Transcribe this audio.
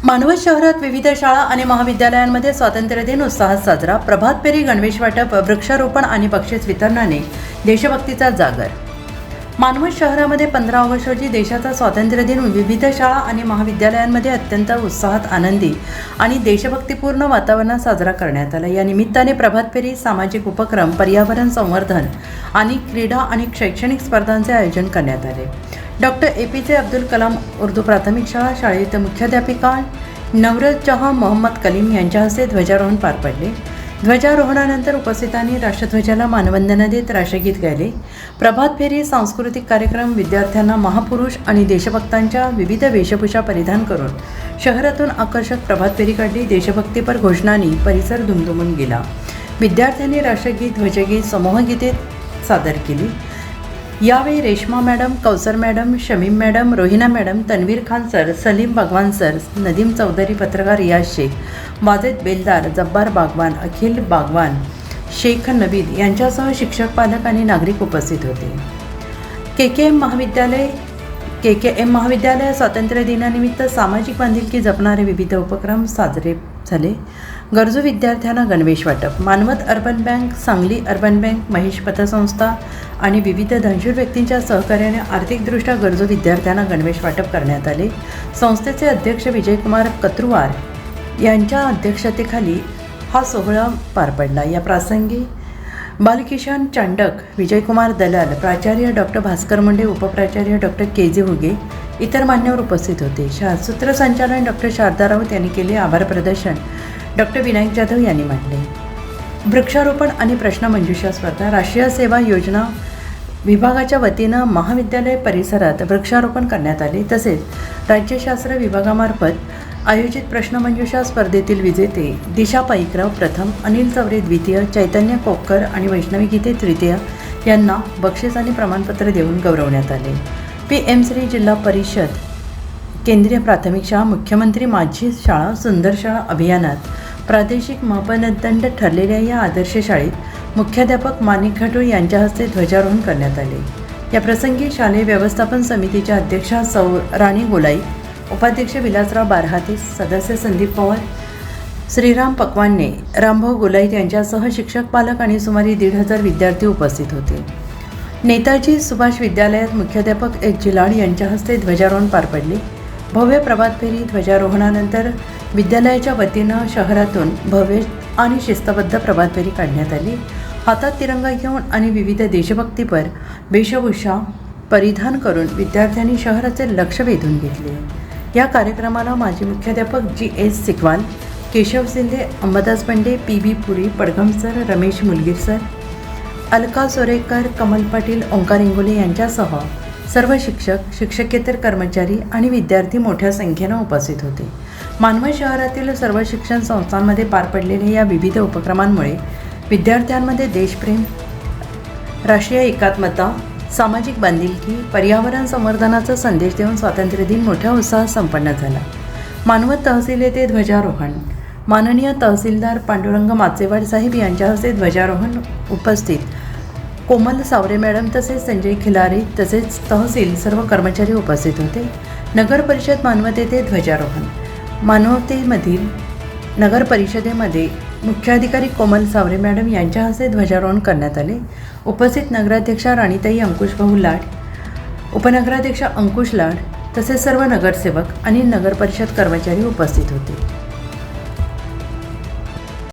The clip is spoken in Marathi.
मानवत शहरात विविध शाळा आणि महाविद्यालयांमध्ये स्वातंत्र्य दिन उत्साहात साजरा. प्रभात फेरी, गणवेश वाटप, वृक्षारोपण आणि बक्षीस वितरणाने देशभक्तीचा जागर. मानवत शहरामध्ये 15 ऑगस्ट रोजी देशाचा स्वातंत्र्य दिन विविध शाळा आणि महाविद्यालयांमध्ये अत्यंत उत्साहात, आनंदी आणि देशभक्तीपूर्ण वातावरणात साजरा करण्यात आला. या निमित्ताने प्रभात फेरी, सामाजिक उपक्रम, पर्यावरण संवर्धन आणि क्रीडा आणि शैक्षणिक स्पर्धांचे आयोजन करण्यात आले. डॉक्टर APJ अब्दुल कलाम उर्दू प्राथमिक शाळा शाळेत मुख्याध्यापिका नवरत जहाँ मोहम्मद कलीम यांच्या हस्ते ध्वजारोहण पार पडले. ध्वजारोहणानंतर उपस्थितांनी राष्ट्रध्वजाला मानवंदना देत राष्ट्रगीत गायले. प्रभात फेरी, सांस्कृतिक कार्यक्रम, विद्यार्थ्यांना महापुरुष आणि देशभक्तांच्या विविध वेशभूषा परिधान करून शहरातून आकर्षक प्रभात फेरी काढली. देशभक्तीपर घोषणांनी परिसर दुमदुमून गेला. विद्यार्थ्यांनी राष्ट्रगीत, ध्वजगीत, समूहगीते सादर केली. यावेळी Reshma madam, Kausar madam, Shamim madam, Rohina madam, Tanveer Khan sir, Salim Bagwan sir, Nadeem Chaudhary, पत्रकार रियाज शेख, वाजेद बेलदार, जब्बार बागवान, अखिल बागवान, शेख नवीद यांच्यासह शिक्षक, पालक आणि नागरिक उपस्थित होते. KKM महाविद्यालय स्वातंत्र्य दिनानिमित्त सामाजिक बांधिलकी जपणारे विविध उपक्रम साजरे झाले. गरजू विद्यार्थ्यांना गणवेश वाटप. Manwat urban bank, Sangli urban bank, Mahesh पतसंस्था आणि विविध दानशूर व्यक्तींच्या सहकार्याने आर्थिकदृष्ट्या गरजू विद्यार्थ्यांना गणवेश वाटप करण्यात आले. संस्थेचे अध्यक्ष विजयकुमार कत्रुवार यांच्या अध्यक्षतेखाली हा सोहळा पार पडला. या प्रसंगी बालकिशन चांडक, विजयकुमार दलाल, प्राचार्य डॉक्टर भास्कर मुंडे, उपप्राचार्य डॉक्टर KJ हुगे, इतर मान्यवर उपस्थित होते. सूत्रसंचालन डॉक्टर शारदा राऊत यांनी केले. आभार प्रदर्शन डॉक्टर विनायक जाधव यांनी मांडले. वृक्षारोपण आणि प्रश्नमंजुषा स्पर्धा. राष्ट्रीय सेवा योजना विभागाच्या वतीनं महाविद्यालय परिसरात वृक्षारोपण करण्यात आले. तसेच राज्यशास्त्र विभागामार्फत आयोजित प्रश्नमंजुषा स्पर्धेतील विजेते दिशा पाईकराव प्रथम, अनिल चौरे द्वितीय, चैतन्य कोपकर आणि वैष्णवी गीते तृतीय यांना बक्षीस आणि प्रमाणपत्र देऊन गौरवण्यात आले. PM श्री जिल्हा परिषद केंद्रीय प्राथमिक शाळा, मुख्यमंत्री माझी शाळा सुंदर शाळा अभियानात प्रादेशिक मापदंड ठरलेल्या या आदर्श शाळेत मुख्याध्यापक माणिक खटूळ यांच्या हस्ते ध्वजारोहण करण्यात आले. या प्रसंगी शालेय व्यवस्थापन समितीच्या अध्यक्षा सौ राणी गोलाई, उपाध्यक्ष विलासराव बारहाते, सदस्य संदीप पवार, श्रीराम पकवाने, रामभाऊ गोलाईत यांच्यासह शिक्षक, पालक आणि सुमारे 1,500 विद्यार्थी उपस्थित होते. नेताजी सुभाष विद्यालयात मुख्याध्यापक H. जिलाड यांच्या हस्ते ध्वजारोहण पार पडले. भव्य प्रभात फेरी, ध्वजारोहणानंतर विद्यालयाच्या वतीनं शहरातून भव्य आणि शिस्तबद्ध प्रभात फेरी काढण्यात आली. हातात तिरंगा घेऊन आणि विविध देशभक्तीपर वेशभूषा परिधान करून विद्यार्थ्यांनी शहराचे लक्ष वेधून घेतले. या कार्यक्रमाला माजी मुख्याध्यापक GS सिकवाल, केशव शिंदे, अंबादास पंडे, PB पुरी, पडघम सर, रमेश मुलगीर सर, अलका सोरेकर, कमल पाटील, ओंकार इंगोले यांच्यासह सर्व शिक्षक, शिक्षकेतर कर्मचारी आणि विद्यार्थी मोठ्या संख्येनं उपस्थित होते. मानवत शहरातील सर्व शिक्षण संस्थांमध्ये पार पडलेल्या या विविध उपक्रमांमुळे विद्यार्थ्यांमध्ये देशप्रेम, राष्ट्रीय एकात्मता, सामाजिक बांधिलकी, पर्यावरण संवर्धनाचा संदेश देऊन स्वातंत्र्य दिन मोठ्या उत्साहात संपन्न झाला. मानवत तहसील येथे ध्वजारोहण. माननीय तहसीलदार पांडुरंग माचेवाड साहेब यांच्या हस्ते ध्वजारोहण. उपस्थित कोमल सावरे मॅडम तसेच संजय खिलारे तसेच तहसील सर्व कर्मचारी उपस्थित होते. नगर परिषद मानवत येथे ध्वजारोहण. मानवतेमधील नगर परिषदेमध्ये मुख्याधिकारी कोमल सावरे मॅडम यांच्या हस्ते ध्वजारोहण करण्यात आले. उपस्थित नगराध्यक्षा राणीताई अंकुशभाऊ लाड, उपनगराध्यक्ष अंकुश लाड तसेच सर्व नगरसेवक आणि नगर परिषद कर्मचारी उपस्थित होते.